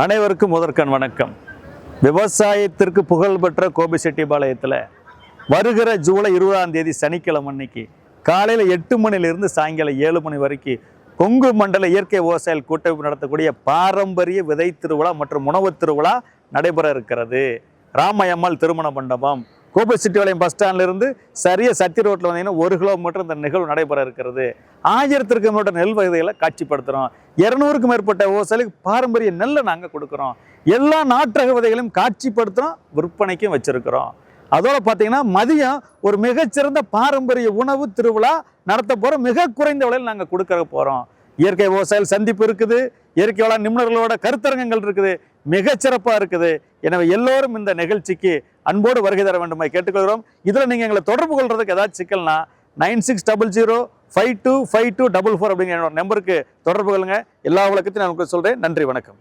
அனைவருக்கும் முதற்கண் வணக்கம். விவசாயத்திற்கு புகழ்பெற்ற கோபிச்செட்டிப்பாளையத்தில் வருகிற ஜூலை 20ஆம் தேதி சனிக்கிழமை அன்னைக்கு காலையில் 8 மணிலிருந்து சாயங்காலம் 7 மணி வரைக்கும் கொங்கு மண்டல இயற்கை விவசாயிகள் கூட்டமைப்பு நடத்தக்கூடிய பாரம்பரிய விதை திருவிழா மற்றும் உணவு திருவிழா நடைபெற இருக்கிறது. ராமையம்மாள் திருமண மண்டபம் கோபிச்செட்டிப்பாளையம் பஸ் ஸ்டாண்ட்லேருந்து சரியாக சத்தி ரோட்டில் வந்தீங்கன்னா 1 கிலோமீட்டர் இந்த நிகழ்வு நடைபெற இருக்கிறது. 1000க்கும் மேற்பட்ட நெல் வகைகளை காட்சிப்படுத்துகிறோம். 200க்கும் மேற்பட்ட விவசாயிகளுக்கு பாரம்பரிய நெல்லை நாங்கள் கொடுக்குறோம். எல்லா நாட்டக விதைகளையும் காட்சிப்படுத்துகிறோம், விற்பனைக்கும் வச்சுருக்கிறோம். அதோட பார்த்தீங்கன்னா மதியம் ஒரு மிகச்சிறந்த பாரம்பரிய உணவு திருவிழா நடத்த போகிறோம். மிக குறைந்த விலையில் நாங்கள் கொடுக்க போகிறோம். இயற்கை விவசாயிகள் சந்திப்பு இருக்குது, இயற்கை வள நிபுணர்களோட கருத்தரங்கங்கள் இருக்குது, மிகச்சிறப்பாக இருக்குது. எனவே எல்லோரும் இந்த நிகழ்ச்சிக்கு அன்போடு வருகை தர வேண்டுமா கேட்டுக்கொள்கிறோம். இதில் நீங்கள் எங்களை தொடர்பு கொள்றதுக்கு ஏதாச்சும் சிக்கல்னா 9600525244 அப்படிங்கிற நம்பருக்கு தொடர்பு கொள்ளுங்க. எல்லா விளக்கத்தையும் நான் உங்களுக்கு சொல்கிறேன். நன்றி, வணக்கம்.